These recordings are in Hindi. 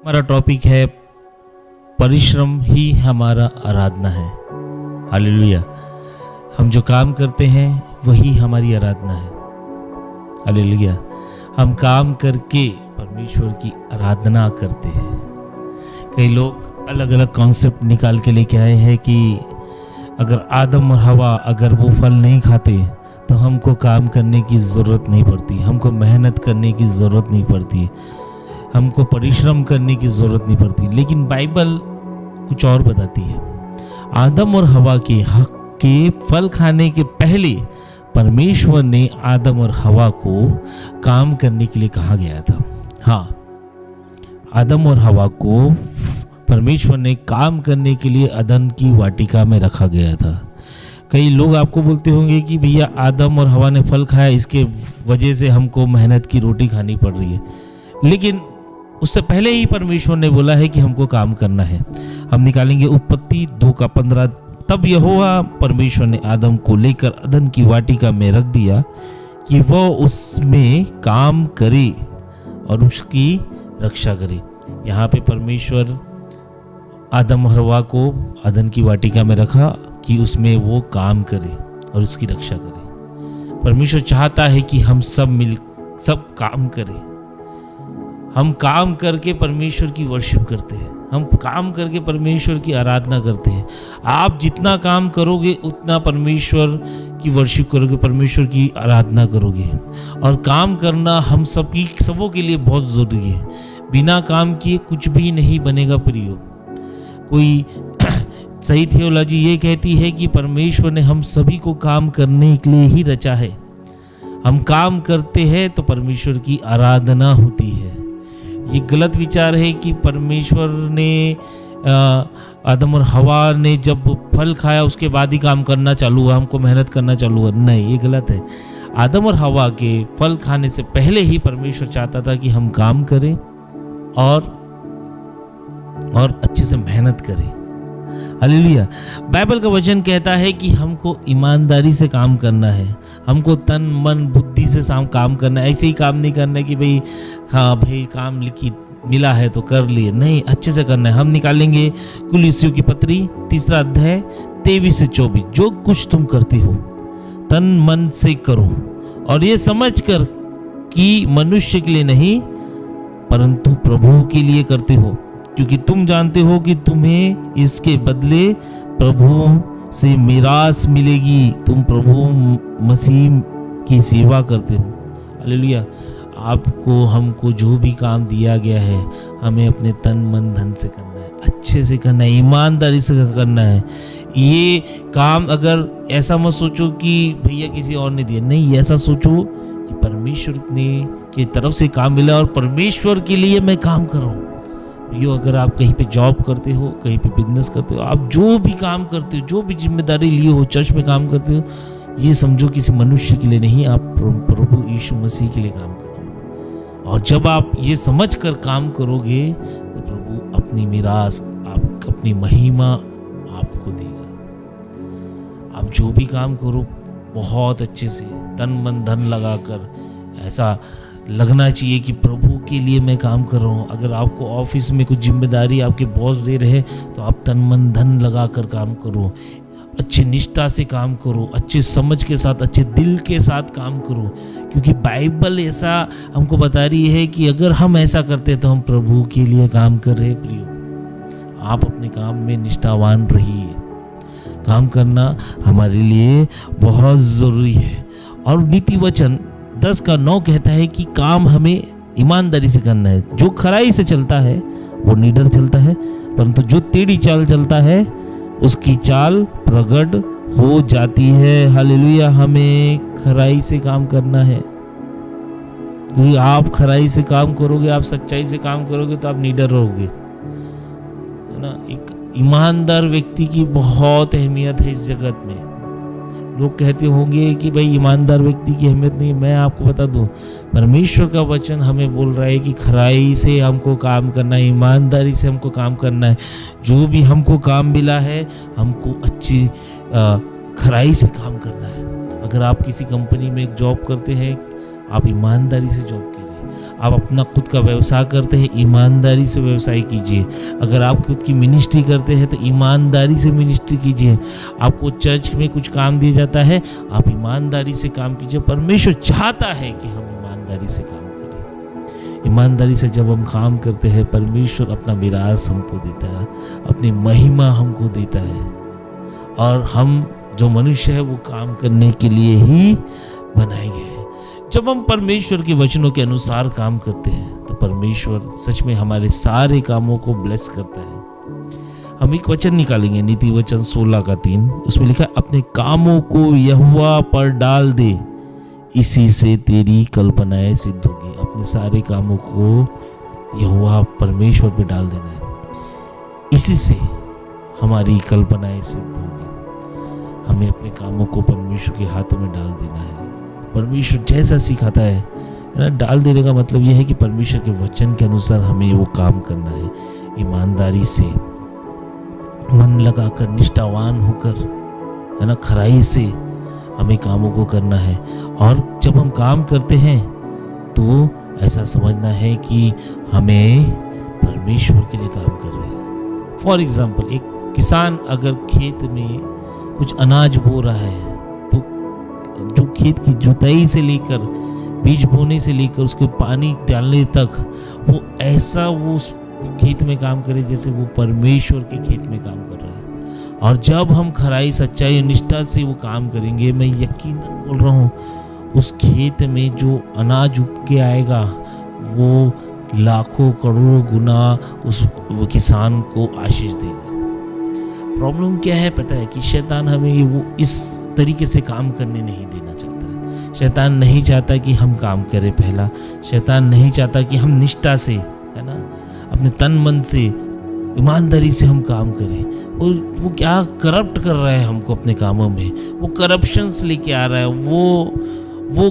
हमारा टॉपिक है परिश्रम ही हमारा आराधना है। हालेलुया। हम जो काम करते हैं वही हमारी आराधना है। हालेलुया। हम काम करके परमेश्वर की आराधना करते हैं। कई लोग अलग अलग कॉन्सेप्ट निकाल के लेके आए हैं कि अगर आदम और हवा अगर वो फल नहीं खाते तो हमको काम करने की ज़रूरत नहीं पड़ती, हमको मेहनत करने की ज़रूरत नहीं पड़ती, हमको परिश्रम करने की ज़रूरत नहीं पड़ती। लेकिन बाइबल कुछ और बताती है। आदम और हवा के हक के फल खाने के पहले परमेश्वर ने आदम और हवा को काम करने के लिए कहा गया था। हाँ, आदम और हवा को परमेश्वर ने काम करने के लिए अदन की वाटिका में रखा गया था। कई लोग आपको बोलते होंगे कि भैया आदम और हवा ने फल खाया, इसके वजह से हमको मेहनत की रोटी खानी पड़ रही है। लेकिन उससे पहले ही परमेश्वर ने बोला है कि हमको काम करना है। हम निकालेंगे उत्पत्ति 2:15। तब यहोवा परमेश्वर ने आदम को लेकर अदन की वाटिका में रख दिया कि वह उसमें काम करे और उसकी रक्षा करे। यहाँ पे परमेश्वर आदम और हवा को अदन की वाटिका में रखा कि उसमें वो काम करे और उसकी रक्षा करे। परमेश्वर चाहता है कि हम सब काम करें। हम काम करके परमेश्वर की वर्शिप करते हैं, हम काम करके परमेश्वर की आराधना करते हैं। आप जितना काम करोगे उतना परमेश्वर की वर्शिप करोगे, परमेश्वर की आराधना करोगे। और काम करना हम सबों के लिए बहुत ज़रूरी है। बिना काम किए कुछ भी नहीं बनेगा प्रियो। कोई सही थियोलॉजी ये कहती है कि परमेश्वर ने हम सभी को काम करने के लिए ही रचा है। हम काम करते हैं तो परमेश्वर की आराधना होती है। ये गलत विचार है कि परमेश्वर ने आदम और हवा ने जब फल खाया उसके बाद ही काम करना चालू हुआ, हमको मेहनत करना चालू हुआ। नहीं, ये गलत है। आदम और हवा के फल खाने से पहले ही परमेश्वर चाहता था कि हम काम करें और अच्छे से मेहनत करें। हालेलुया। बाइबल का वचन कहता है कि हमको ईमानदारी से काम करना है, हमको तन मन बुद्धि से काम करना है। ऐसे ही काम नहीं करना है कि भाई हाँ भाई काम मिला है तो कर लिए। नहीं, अच्छे से करना है। हम निकालेंगे कुलीसियों की पत्री 3 अध्याय 23 से 24। जो कुछ तुम करते हो तन मन से करो और ये समझ कर कि मनुष्य के लिए नहीं परंतु प्रभु के लिए करते हो, क्योंकि तुम जानते हो कि तुम्हें इसके बदले प्रभु से मिरास मिलेगी। तुम प्रभु मसीह की सेवा करते हो। हालेलुया। आपको हमको जो भी काम दिया गया है हमें अपने तन मन धन से करना है, अच्छे से करना है, ईमानदारी से करना है। ये काम अगर ऐसा मत सोचो कि भैया किसी और ने दिया, नहीं, ऐसा सोचो कि परमेश्वर ने की तरफ से काम मिला और परमेश्वर के लिए मैं काम कर रहा हूँ। यो अगर आप कहीं पे जॉब करते हो, कहीं पे बिजनेस करते हो, आप जो भी काम करते हो, जो भी जिम्मेदारी लिए हो, चर्च में काम करते हो, ये समझो किसी मनुष्य के लिए नहीं, आप प्रभु यीशु मसीह के लिए काम कर रहे हो। और जब आप ये समझ कर काम करोगे तो प्रभु अपनी मिरास, अपनी महिमा आपको देगा। आप जो भी काम करो बहुत अच्छे से तन मन धन लगाकर, ऐसा लगना चाहिए कि प्रभु के लिए मैं काम कर रहा हूँ। अगर आपको ऑफिस में कुछ जिम्मेदारी आपके बॉस दे रहे तो आप तन मन धन लगा कर काम करो, अच्छी निष्ठा से काम करो, अच्छे समझ के साथ, अच्छे दिल के साथ काम करो। क्योंकि बाइबल ऐसा हमको बता रही है कि अगर हम ऐसा करते तो हम प्रभु के लिए काम कर रहे। प्रियो, आप अपने काम में निष्ठावान रहिए। काम करना हमारे लिए बहुत ज़रूरी है। और नीति वचन 10:9 कहता है कि काम हमें ईमानदारी से करना है। जो खराई से चलता है वो निडर चलता है, परंतु जो टेढ़ी चाल चलता है उसकी चाल प्रगट हो जाती है। हालेलुया। हमें खराई से काम करना है। क्योंकि आप खराई से काम करोगे, आप सच्चाई से काम करोगे तो आप निडर रहोगे, है ना। एक ईमानदार व्यक्ति की बहुत अहमियत है इस जगत में। लोग कहते होंगे कि भाई ईमानदार व्यक्ति की अहमियत नहीं। मैं आपको बता दूं, परमेश्वर का वचन हमें बोल रहा है कि खराई से हमको काम करना है, ईमानदारी से हमको काम करना है। जो भी हमको काम मिला है हमको अच्छी खराई से काम करना है। अगर आप किसी कंपनी में जॉब करते हैं, आप ईमानदारी से जॉब करें। आप अपना खुद का व्यवसाय करते हैं, ईमानदारी से व्यवसाय कीजिए। अगर आप खुद की मिनिस्ट्री करते हैं तो ईमानदारी से मिनिस्ट्री कीजिए। आपको चर्च में कुछ काम दिया जाता है, आप ईमानदारी से काम कीजिए। परमेश्वर चाहता है कि हम ईमानदारी से काम करें। ईमानदारी से जब हम काम करते हैं, परमेश्वर अपना विरासत हमको देता है, अपनी महिमा हमको देता है, और हम जो मनुष्य है वो काम करने के लिए ही बनाए गए हैं। जब हम परमेश्वर के वचनों के अनुसार काम करते हैं तो परमेश्वर सच में हमारे सारे कामों को ब्लेस करता है। हम एक वचन निकालेंगे, नीति वचन 16:3। उसमें लिखा है, अपने कामों को यहोवा पर डाल दे, इसी से तेरी कल्पनाएं सिद्ध होगी। अपने सारे कामों को यहोवा परमेश्वर पे डाल देना है, इसी से हमारी कल्पनाएं सिद्ध होगी। हमें अपने कामों को परमेश्वर के हाथों में डाल देना है। परमेश्वर जैसा सिखाता है ना, डाल देने का मतलब यह है कि परमेश्वर के वचन के अनुसार हमें वो काम करना है, ईमानदारी से, मन लगाकर, निष्ठावान होकर, है ना, खराई से हमें कामों को करना है। और जब हम काम करते हैं तो ऐसा समझना है कि हमें परमेश्वर के लिए काम कर रहे हैं। फॉर एग्जाम्पल, एक किसान अगर खेत में कुछ अनाज बो रहा है तो जो खेत की जुताई से लेकर बीज बोने से लेकर उसके पानी डालने तक वो ऐसा वो उस खेत में काम करे जैसे वो परमेश्वर के खेत में काम कर रहा है। और जब हम खराई, सच्चाई और निष्ठा से वो काम करेंगे, मैं यकीनन बोल रहा हूँ, उस खेत में जो अनाज उग के आएगा वो लाखों करोड़ों गुना उस किसान को आशीष देगा। प्रॉब्लम क्या है पता है कि शैतान हमें वो इस तरीके से काम करने नहीं देना चाहता है। शैतान नहीं चाहता कि हम काम करें। पहला, शैतान नहीं चाहता कि हम निष्ठा से, है ना, अपने तन मन से, ईमानदारी से हम काम करें। वो क्या करप्ट कर रहा है हमको अपने कामों में, वो करप्शंस लेके आ रहा है, वो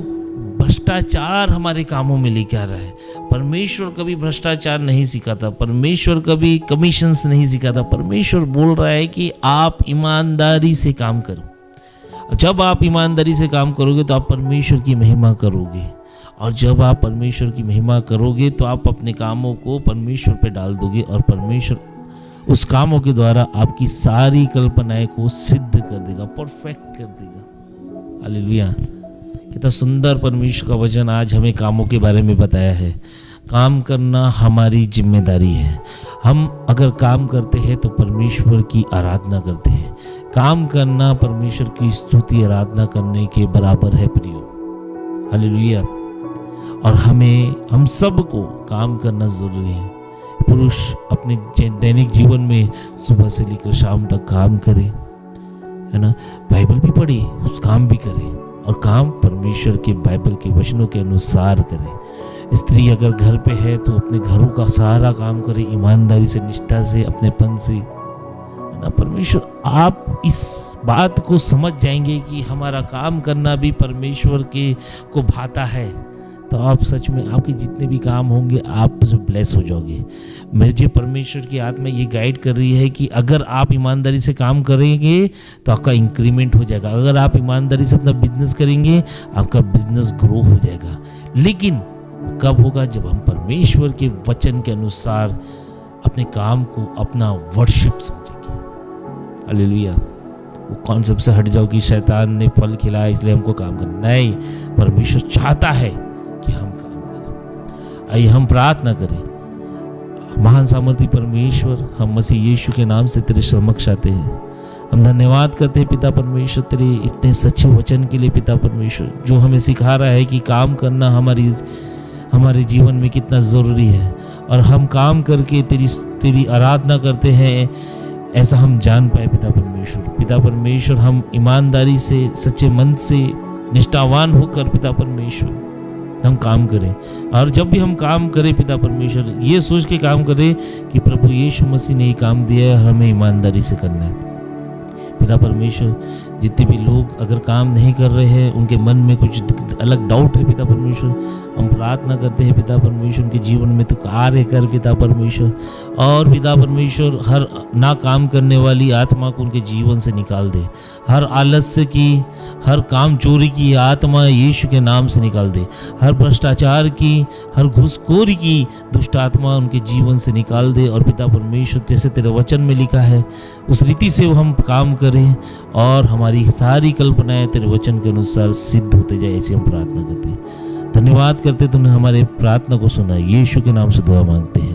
भ्रष्टाचार हमारे कामों में लेके आ रहा है। परमेश्वर कभी भ्रष्टाचार नहीं सिखाता, परमेश्वर कभी कमीशंस नहीं सिखाता। परमेश्वर बोल रहा है कि आप ईमानदारी से काम करो। जब आप ईमानदारी से काम करोगे तो आप परमेश्वर की महिमा करोगे, और जब आप परमेश्वर की महिमा करोगे तो आप अपने कामों को परमेश्वर पे डाल दोगे, और परमेश्वर उस कामों के द्वारा आपकी सारी कल्पनाएं को सिद्ध कर देगा, परफेक्ट कर देगा। हालेलुया। कितना सुंदर परमेश्वर का वचन आज हमें कामों के बारे में बताया है। काम करना हमारी जिम्मेदारी है। हम अगर काम करते हैं तो परमेश्वर की आराधना करते हैं। काम करना परमेश्वर की स्तुति आराधना करने के बराबर है प्रियो। हालेलुया। और हम सबको काम करना जरूरी है। पुरुष अपने दैनिक जीवन में सुबह से लेकर शाम तक काम करे, है ना, बाइबल भी पढ़े, काम भी करे, और काम परमेश्वर के बाइबल के वचनों के अनुसार करे। स्त्री अगर घर पे है तो अपने घरों का सारा काम करे, ईमानदारी से, निष्ठा से, अपनेपन से, है ना। परमेश्वर, आप इस बात को समझ जाएंगे कि हमारा काम करना भी परमेश्वर के को भाता है, तो आप सच में, आपके जितने भी काम होंगे आप ब्लेस हो जाओगे। मुझे परमेश्वर की आत्मा ये गाइड कर रही है कि अगर आप ईमानदारी से काम करेंगे तो आपका इंक्रीमेंट हो जाएगा। अगर आप ईमानदारी से अपना बिजनेस करेंगे, आपका बिजनेस ग्रो हो जाएगा। लेकिन कब होगा? जब हम परमेश्वर के वचन के अनुसार अपने काम को अपना वर्शिप समझेंगे। हालेलुया। वो कॉन्सेप्ट से हट जाओ कि शैतान ने फल खिलाया इसलिए हमको काम करना। नहीं, परमेश्वर चाहता है कि हम काम करें। आइए हम प्रार्थना करें। महान सामर्थी परमेश्वर, हम मसीह यीशु के नाम से तेरे समक्ष आते हैं। हम धन्यवाद करते हैं पिता परमेश्वर तेरे इतने सच्चे वचन के लिए। पिता परमेश्वर, जो हमें सिखा रहा है कि काम करना हमारे जीवन में कितना ज़रूरी है, और हम काम करके तेरी आराधना करते हैं, ऐसा हम जान पाए। पिता परमेश्वर, हम ईमानदारी से, सच्चे मन से, निष्ठावान होकर पिता परमेश्वर हम काम करें। और जब भी हम काम करें पिता परमेश्वर, ये सोच के काम करें कि प्रभु यीशु मसीह ने ये काम दिया है, हमें ईमानदारी से करना है। पिता परमेश्वर, जितने भी लोग अगर काम नहीं कर रहे हैं, उनके मन में कुछ अलग डाउट है पिता परमेश्वर, हम प्रार्थना करते हैं पिता परमेश्वर उनके जीवन में तो कार्य कर पिता परमेश्वर, और पिता परमेश्वर हर ना काम करने वाली आत्मा को उनके जीवन से निकाल दे, हर आलस्य की, हर काम चोरी की आत्मा यीशु के नाम से निकाल दे, हर भ्रष्टाचार की, हर घुसखोरी की दुष्ट आत्मा उनके जीवन से निकाल दे। और पिता परमेश्वर जैसे तेरे वचन में लिखा है उस रीति से हम काम करें और हमारी सारी कल्पनाएं तेरे वचन के अनुसार सिद्ध होते जाए, ऐसी हम प्रार्थना करते हैं। धन्यवाद करते तुमने हमारे प्रार्थना को सुना, यीशु के नाम से दुआ मांगते हैं।